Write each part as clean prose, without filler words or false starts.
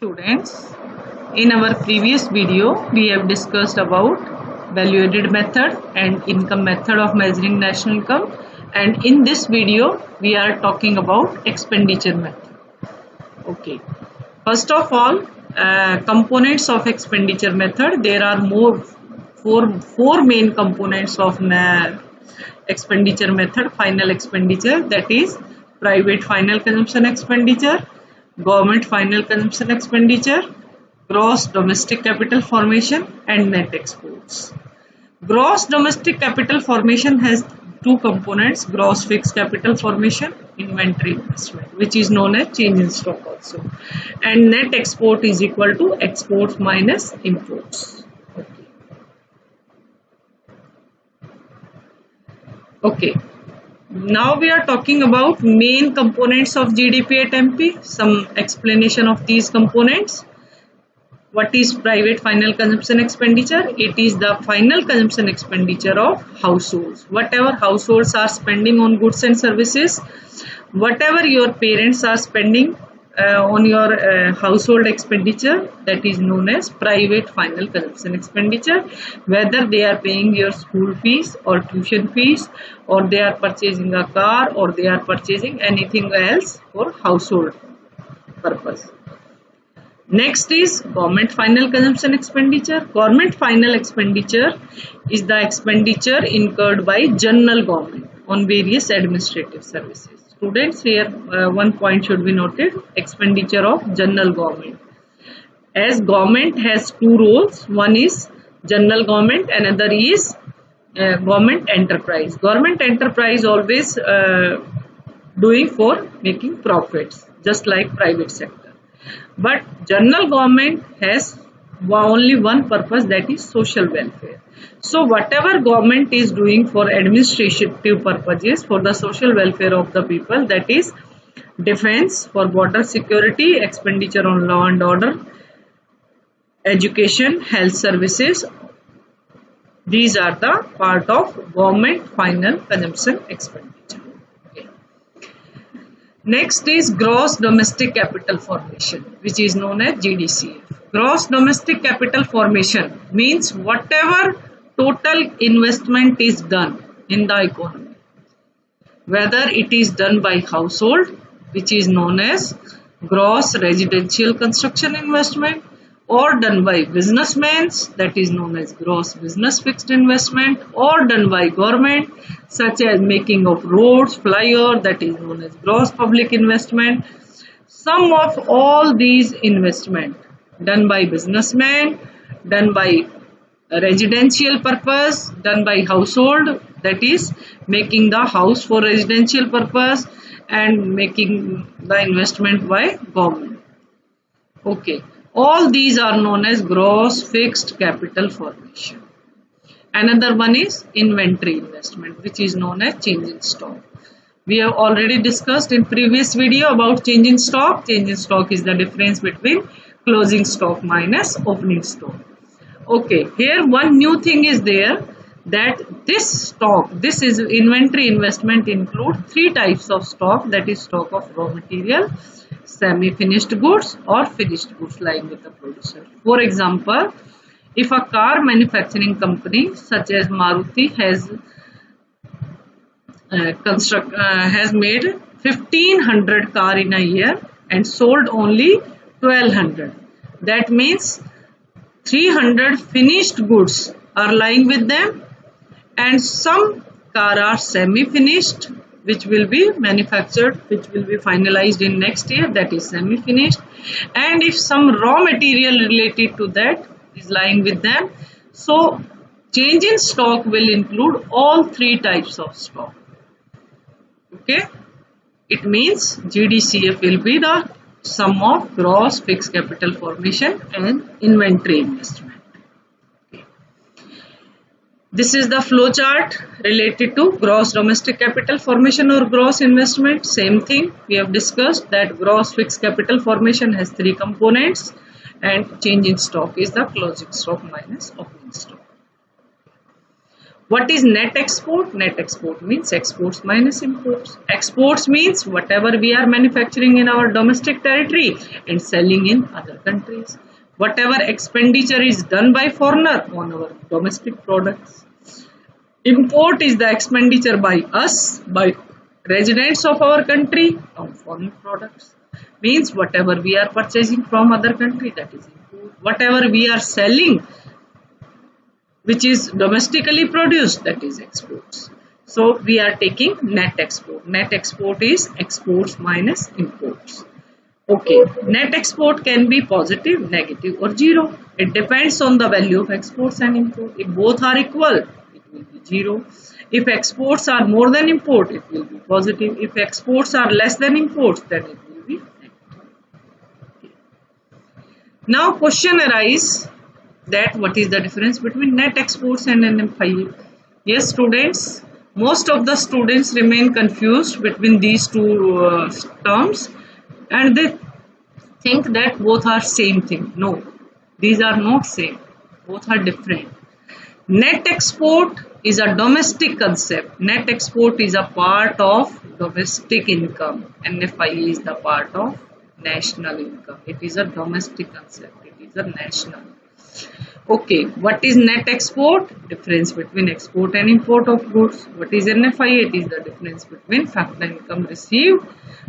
Students, in our previous video we have discussed about value added method and income method of measuring national income, and in this video we are talking about expenditure method. Okay, first of all, components of expenditure method. There are four main components of expenditure method. Final expenditure, that is private final consumption expenditure, government final consumption expenditure, gross domestic capital formation, and net exports. Gross domestic capital formation has two components: gross fixed capital formation, inventory investment, which is known as change in stock also, and net export is equal to exports minus imports. Okay. Now we are talking about main components of GDP at MP. Some explanation of these components. What is private final consumption expenditure? It is the final consumption expenditure of households. Whatever households are spending on goods and services, whatever your parents are spending on your household expenditure, that is known as private final consumption expenditure. Whether they are paying your school fees or tuition fees, or they are purchasing a car, or they are purchasing anything else for household purpose. Next is government final consumption expenditure. Government final expenditure is the expenditure incurred by general government on various administrative services. Students, here one point should be noted: expenditure of general government. As government has two roles, one is general government, another is government enterprise. Government enterprise always doing for making profits, just like private sector. But general government has only one purpose, that is social welfare. So whatever government is doing for administrative purposes, for the social welfare of the people, that is defense, for border security, expenditure on law and order, education, health services, these are the part of government final consumption expenditure. Okay. Next is gross domestic capital formation, which is known as GDCF. Gross domestic capital formation means whatever total investment is done in the economy, whether it is done by household, which is known as gross residential construction investment, or done by businessmen, that is known as gross business fixed investment, or done by government, such as making of roads, flyover, that is known as gross public investment. Sum of all these investment done by businessmen, done by residential purpose, done by household, that is making the house for residential purpose, and making the investment by government. Okay, all these are known as gross fixed capital formation. Another one is inventory investment, which is known as change in stock. We have already discussed in previous video about change in stock. Change in stock is the difference between closing stock minus opening stock. Okay, here one new thing is there, that this stock, this is inventory investment, include three types of stock, that is stock of raw material, semi-finished goods, or finished goods lying with the producer. For example, if a car manufacturing company such as Maruti has made 1500 car in a year and sold only 1200, that means 300 finished goods are lying with them, and some car are semi-finished, which will be manufactured, which will be finalized in next year, that is semi-finished. And if some raw material related to that is lying with them, so change in stock will include all three types of stock. Okay, it means GDCF will be the sum of gross fixed capital formation and inventory investment. Okay. This is the flow chart related to gross domestic capital formation or gross investment. Same thing we have discussed, that gross fixed capital formation has three components, and change in stock is the closing stock minus opening stock. What is net export? Net export means exports minus imports. Exports means whatever we are manufacturing in our domestic territory and selling in other countries. Whatever expenditure is done by foreigner on our domestic products. Import is the expenditure by us, by residents of our country on foreign products. Means whatever we are purchasing from other country, that is import. Whatever we are selling which is domestically produced, that is exports. So we are taking net export. Net export is exports minus imports. Okay, net export can be positive, negative or zero. It depends on the value of exports and import. If both are equal, it will be zero. If exports are more than import, it will be positive. If exports are less than imports, then it will be negative. Okay. Now question arises that what is the difference between net exports and NFIA? Yes, students, most of the students remain confused between these two terms and they think that both are same thing. No, these are not same. Both are different. Net export is a domestic concept. Net export is a part of domestic income. NFIA is the part of national income. It is a domestic concept. It is a national. Okay, what is net export? Difference between export and import of goods. What is NFIA? It is the difference between factor income received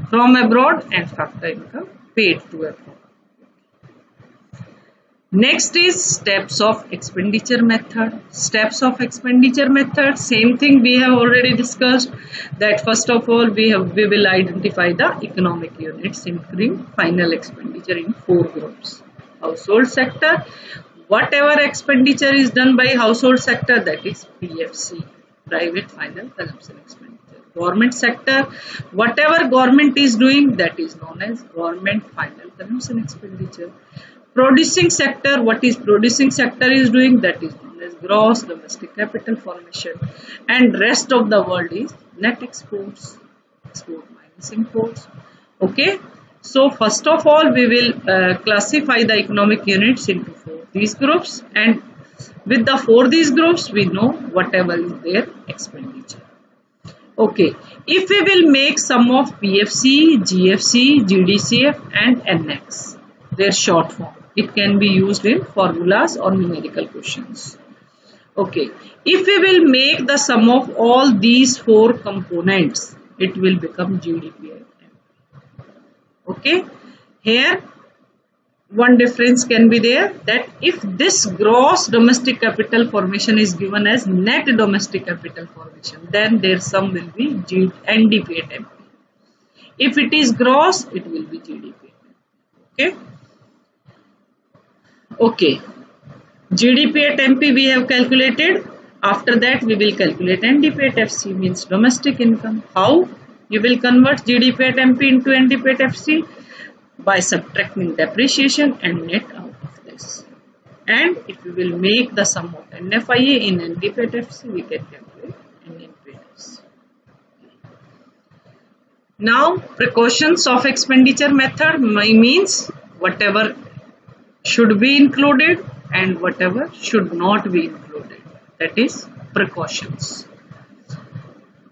from abroad and factor income paid to abroad. Next is steps of expenditure method. Steps of expenditure method, same thing we have already discussed. That first of all we will identify the economic units including final expenditure in 4 groups. Household sector. Whatever expenditure is done by household sector, that is PFC, private final consumption expenditure. Government sector, whatever government is doing, that is known as government final consumption expenditure. Producing sector, what is producing sector is doing, that is known as gross domestic capital formation. And rest of the world is net exports, export minus imports. Okay. So first of all, we will classify the economic units into 4 these groups, and with the 4 these groups, we know whatever is their expenditure. Okay, if we will make sum of PFC, GFC, GDCF and NX, their short form, it can be used in formulas or numerical questions. Okay, if we will make the sum of all these 4 components, it will become GDP. Okay, here one difference can be there, that if this gross domestic capital formation is given as net domestic capital formation, then their sum will be NDP at MP. If it is gross, it will be GDP. Okay. Okay. GDP at MP we have calculated. After that we will calculate NDP at FC, means domestic income. How? You will convert GDP at MP into NDP at FC by subtracting depreciation and net out of this. And if we will make the sum of NFIA in NDP at FC, we can calculate NDP at FC. Now, precautions of expenditure method means whatever should be included and whatever should not be included. That is precautions.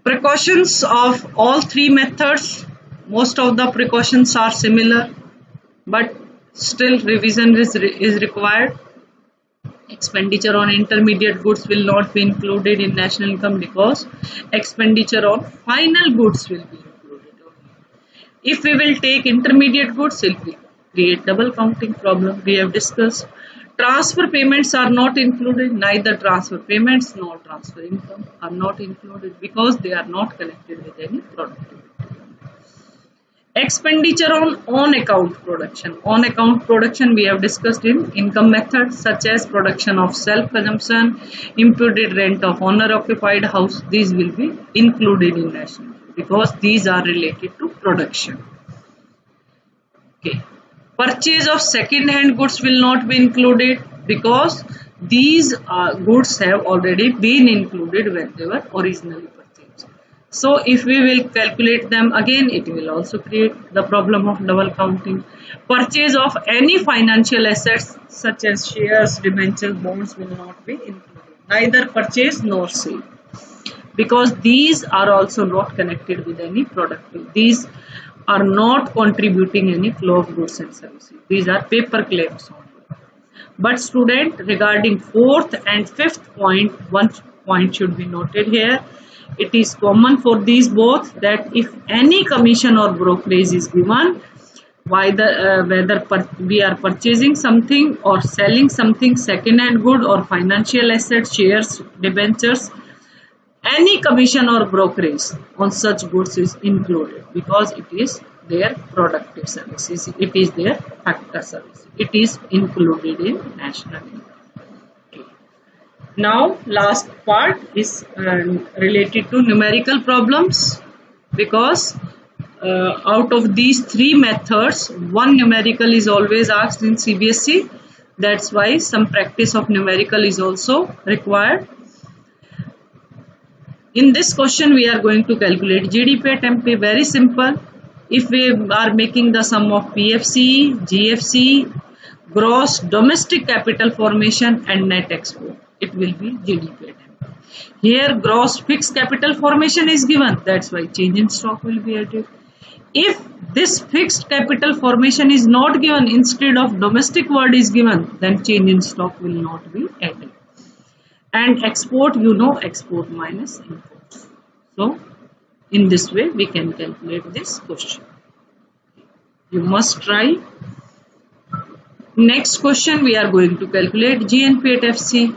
Precautions of all 3 methods, most of the precautions are similar, but still revision is required. Expenditure on intermediate goods will not be included in national income because expenditure on final goods will be included. If we will take intermediate goods, it will create double counting problem. We have discussed. Transfer payments are not included, neither transfer payments nor transfer income are not included because they are not connected with any productivity. Expenditure on account production. On account production we have discussed in income methods such as production of self-consumption, imputed rent of owner-occupied house. These will be included in national because these are related to production. Okay. Purchase of second-hand goods will not be included because these goods have already been included when they were originally purchased. So if we will calculate them again, it will also create the problem of double counting. Purchase of any financial assets such as shares, debentures, bonds will not be included. neither purchase nor sale, because these are also not connected with any productive. These are not contributing any flow of goods and services. These are paper claims only. But student, regarding fourth and fifth point, one point should be noted here. It is common for these both that if any commission or brokerage is given, whether we are purchasing something or selling something, second hand good or financial assets, shares, debentures, any commission or brokerage on such goods is included, because it is their productive services, it is their factor service, it is included in national income. Okay. Now last part is related to numerical problems, because out of these three methods, one numerical is always asked in CBSE. That's why some practice of numerical is also required. In this question, we are going to calculate GDP at MP. Very simple. If we are making the sum of PFC, GFC, gross domestic capital formation and net export, it will be GDP at MP. Here, gross fixed capital formation is given. That's why change in stock will be added. If this fixed capital formation is not given, instead of domestic word is given, then change in stock will not be added. And export, you know, export minus imports. So, in this way, we can calculate this question. You must try. Next question, we are going to calculate GNP at FC.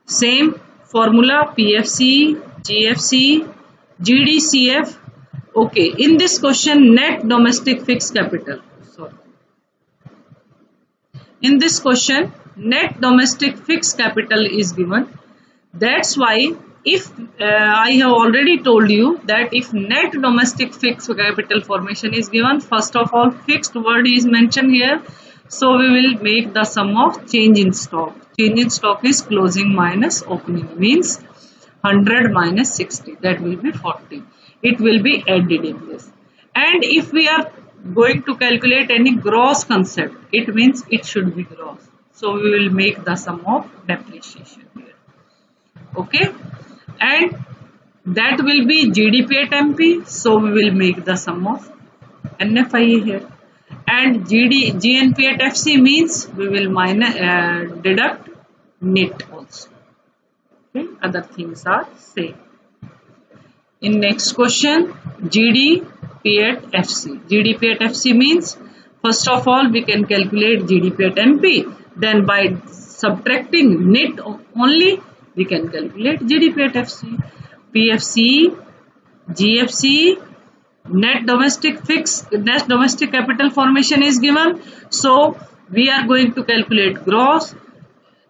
Same formula, PFC, GFC, GDCF. Okay, in this question, net domestic fixed capital. Sorry. In this question, net domestic fixed capital is given. That's why if I have already told you that if net domestic fixed capital formation is given, first of all fixed word is mentioned here. So we will make the sum of change in stock. Change in stock is closing minus opening, means 100 minus 60, that will be 40. It will be added in this. And if we are going to calculate any gross concept, it means it should be gross. So we will make the sum of depreciation here. Okay. And that will be GDP at MP. So we will make the sum of NFIA here. And GNP at FC means we will deduct net also. Okay. Other things are same. In next question, GDP at FC. GDP at FC means, first of all, we can calculate GDP at MP. Then by subtracting net only, we can calculate GDP at FC. PFC, GFC, net domestic capital formation is given. So we are going to calculate gross.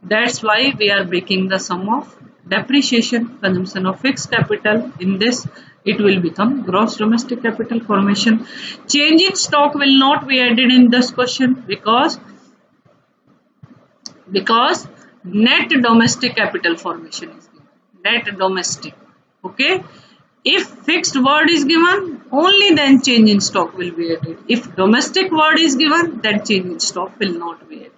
That's why we are making the sum of depreciation, consumption of fixed capital. In this, it will become gross domestic capital formation. Change in stock will not be added in this question because net domestic capital formation is given. Net domestic. Okay. If fixed word is given, only then change in stock will be added. If domestic word is given, then change in stock will not be added.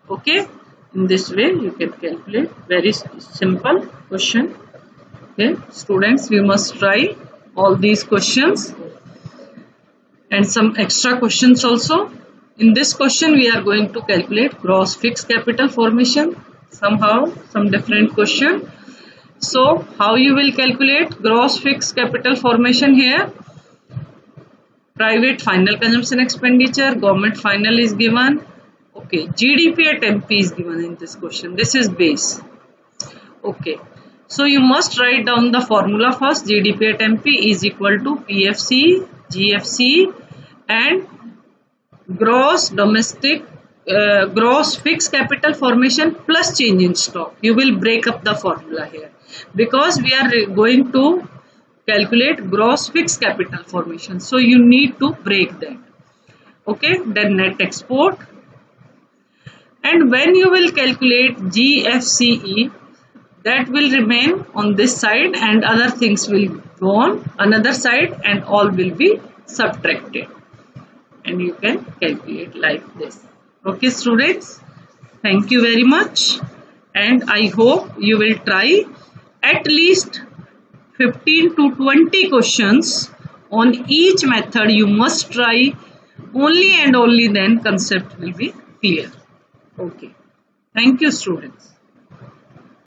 Okay. In this way, you can calculate. Very simple question. Okay, students, we must try all these questions and some extra questions also. In this question, we are going to calculate gross fixed capital formation. Somehow, some different question. So, how you will calculate gross fixed capital formation here? Private final consumption expenditure, government final is given. Okay, GDP at MP is given in this question. This is base. Okay, so you must write down the formula first. GDP at MP is equal to PFC, GFC and gross fixed capital formation plus change in stock. You will break up the formula here because we are going to calculate gross fixed capital formation. So you need to break that. Okay, then net export. And when you will calculate GFCE, that will remain on this side and other things will go on another side and all will be subtracted. And you can calculate like this. Okay, students. Thank you very much. and I hope you will try at least 15 to 20 questions on each method. You must try, only and only then concept will be clear. Okay. Thank you, students.